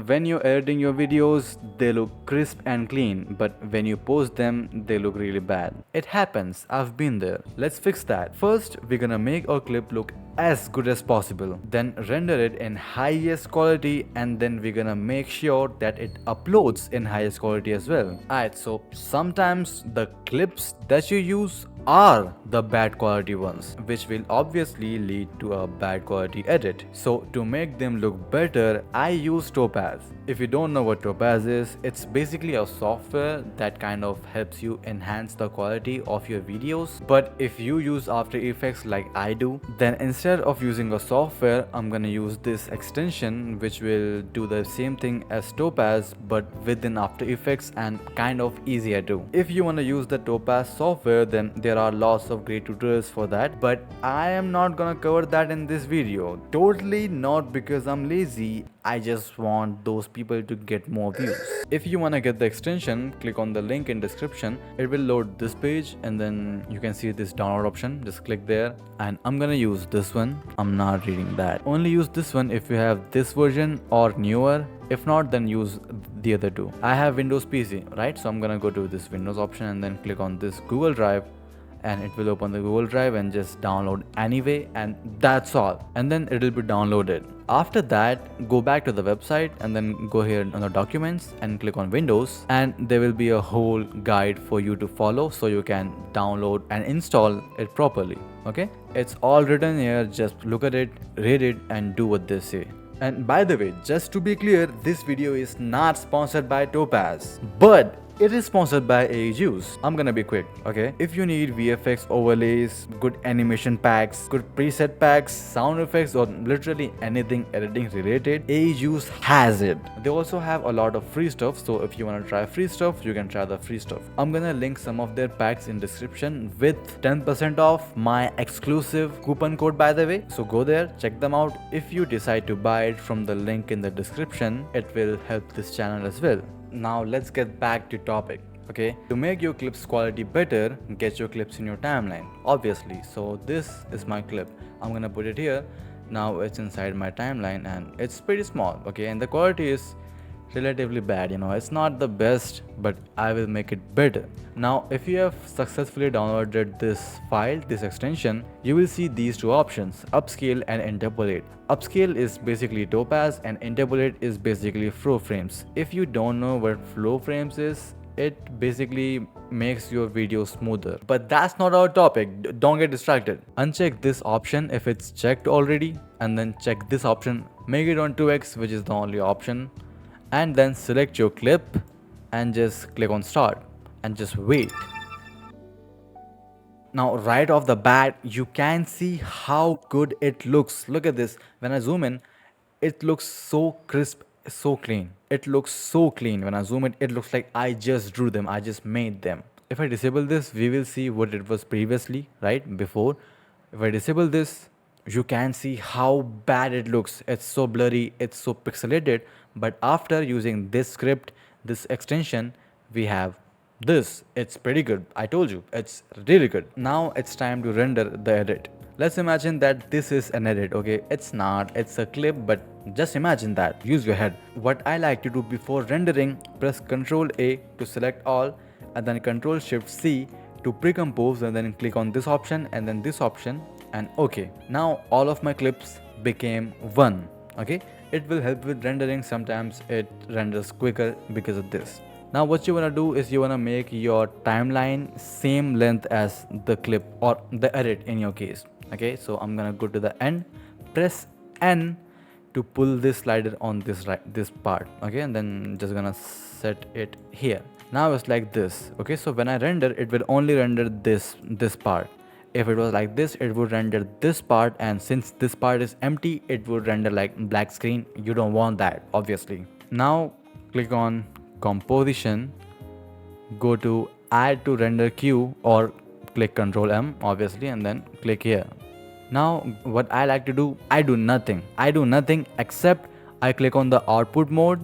when you're editing your videos, they look crisp and clean, but when you post them, they look really bad. It happens, I've been there. Let's fix that. First, we're gonna make our clip look as good as possible, then render it in highest quality, and then we're gonna make sure that it uploads in highest quality as well. Alright, so sometimes the clips that you use are the bad quality ones, which will obviously lead to a bad quality edit. So to make them look better, I use Topaz. If you don't know what Topaz is, it's basically a software that kind of helps you enhance the quality of your videos. But if you use After Effects like I do, then instead of using a software, I'm gonna use this extension which will do the same thing as Topaz but within After Effects and kind of easier too. If you wanna use the Topaz software, then there are lots of great tutorials for that, but I am not gonna cover that in this video. Totally not because I'm lazy, I just want those people to get more views. If you wanna get the extension, click on the link in description. It will load this page and then you can see this download option. Just click there and I'm gonna use this one. I'm not reading that. Only use this one if you have this version or newer. If not, then use the other two. I have Windows PC, right? So I'm gonna go to this Windows option and then click on this Google Drive, and it will open the Google Drive and just download anyway, and that's all. And then it will be downloaded. After that, go back to the website and then go here on the documents and click on Windows, and there will be a whole guide for you to follow so you can download and install it properly. Okay, it's all written here. Just look at it, read it, and do what they say. And by the way, just to be clear, this video is not sponsored by Topaz, but it is sponsored by AEJuice. I'm gonna be quick, okay? If you need VFX overlays, good animation packs, good preset packs, sound effects, or literally anything editing related, AEJuice has it. They also have a lot of free stuff, so if you wanna try free stuff, you can try the free stuff. I'm gonna link some of their packs in description with 10% off, my exclusive coupon code by the way. So go there, check them out. If you decide to buy it from the link in the description, it will help this channel as well. Now let's get back to topic. Okay, to make your clips quality better, get your clips in your timeline, obviously. So this is my clip. I'm gonna put it here. Now it's inside my timeline and it's pretty small, okay, and the quality is relatively bad, you know, it's not the best, but I will make it better. Now if you have successfully downloaded this file, this extension, you will see these two options, upscale and interpolate. Upscale is basically Topaz and interpolate is basically flow frames. If you don't know what flow frames is, it basically makes your video smoother. But that's not our topic, don't get distracted. Uncheck this option if it's checked already, and then check this option, make it on 2x, which is the only option, and then select your clip and just click on start and just wait. Now right off the bat, you can see how good it looks. Look at this. When I zoom in, it looks so crisp, so clean. It looks so clean. When I zoom in, it looks like I just drew them, I just made them. If I disable this, we will see what it was previously, right, before. If I disable this, you can see how bad it looks. It's so blurry, it's so pixelated. But after using this script, this extension, we have this. It's pretty good. I told you, it's really good. Now it's time to render the edit. Let's imagine that this is an edit, okay? It's not, it's a clip, but just imagine that. Use your head. What I like to do before rendering, press Ctrl A to select all, and then Ctrl Shift C to pre-compose, and then click on this option and then this option, and okay. Now all of my clips became one, okay? It will help with rendering. Sometimes it renders quicker because of this. Now what you wanna do is you wanna make your timeline same length as the clip or the edit in your case. Okay, so I'm gonna go to the end, press N to pull this slider on this part, okay, and then just gonna set it here. Now it's like this, okay, so when I render, it will only render this part. If it was like this, it would render this part, and since this part is empty, it would render like black screen. You don't want that, obviously. Now click on composition, go to add to render queue, or click Ctrl M obviously, and then click here. Now what I like to do, I do nothing except I click on the output mode,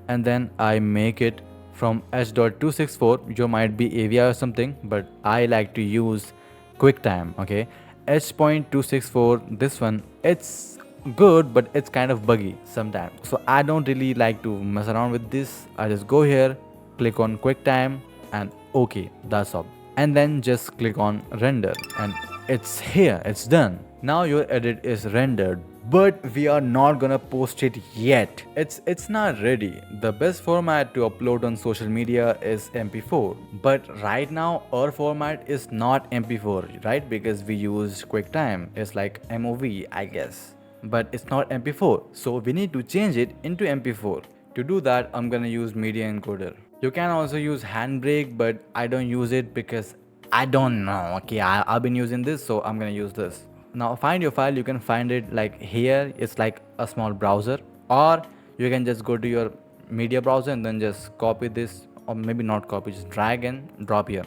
and then I make it from H.264. You might be AVI or something, but I like to use QuickTime, okay? H.264, this one, it's good, but it's kind of buggy sometimes. So I don't really like to mess around with this. I just go here, click on QuickTime, and okay, that's all. And then just click on render, and it's here, it's done. Now your edit is rendered, but we are not gonna post it yet. It's not ready. The best format to upload on social media is MP4, but right now our format is not MP4, right? Because we use QuickTime. It's like MOV, I guess, but it's not MP4. So we need to change it into MP4. To do that, I'm gonna use media encoder. You can also use handbrake, but I don't use it because I don't know. Okay, I've been using this, so I'm gonna use this. Now find your file. You can find it like here. It's like a small browser, or you can just go to your media browser and then just copy this, or maybe not copy, just drag and drop here,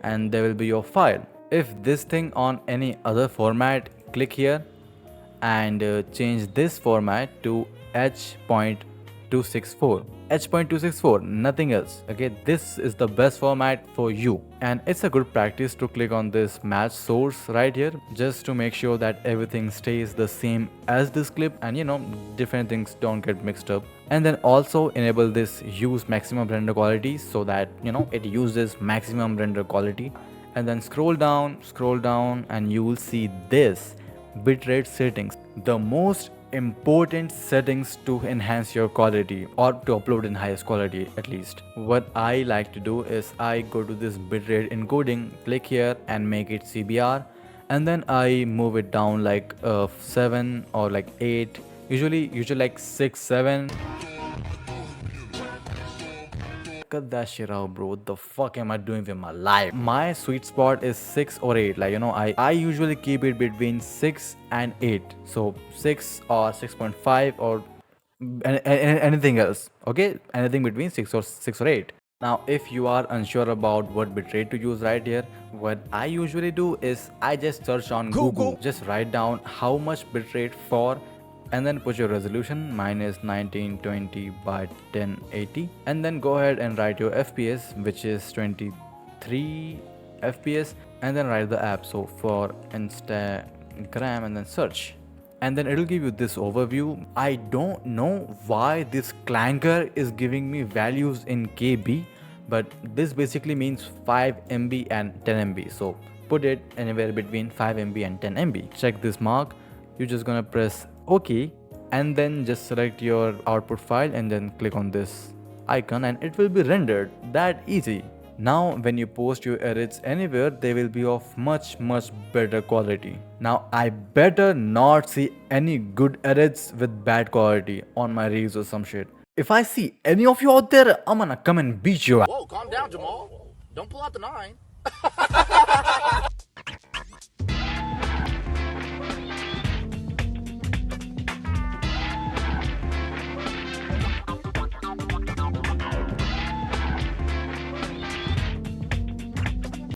and there will be your file. If this thing on any other format, click here and change this format to H.264. H.264, nothing else. Okay, this is the best format for you, and it's a good practice to click on this match source right here just to make sure that everything stays the same as this clip, and different things don't get mixed up. And then also enable this use maximum render quality so that it uses maximum render quality. And then scroll down, and you will see this bitrate settings, the most important settings to enhance your quality or to upload in highest quality at least. What I like to do is I go to this bitrate encoding, click here and make it CBR, and then I move it down like 7 or like 8, usually like 6 7. Cut that shit out, bro. What the fuck am I doing with my life? My sweet spot is 6 or 8. Like, I usually keep it between 6 and 8. So 6 or 6.5 or anything else. Okay? Anything between 6 or 8. Now, if you are unsure about what bitrate to use right here, what I usually do is I just search on Google. Just write down how much bitrate for, and then put your resolution. Mine is 1920 by 1080, and then go ahead and write your fps, which is 23 fps, and then write the app. So for Instagram, and then search, and then it'll give you this overview. I don't know why this clanker is giving me values in KB, but this basically means 5 MB and 10 MB. So put it anywhere between 5 MB and 10 MB. Check this mark. You're just gonna press OK, and then just select your output file and then click on this icon, and it will be rendered. That easy. Now when you post your edits anywhere, they will be of much better quality. Now I better not see any good edits with bad quality on my reels or some shit. If I see any of you out there, I'm gonna come and beat you. Whoa, calm down, Jamal. Don't pull out the 9.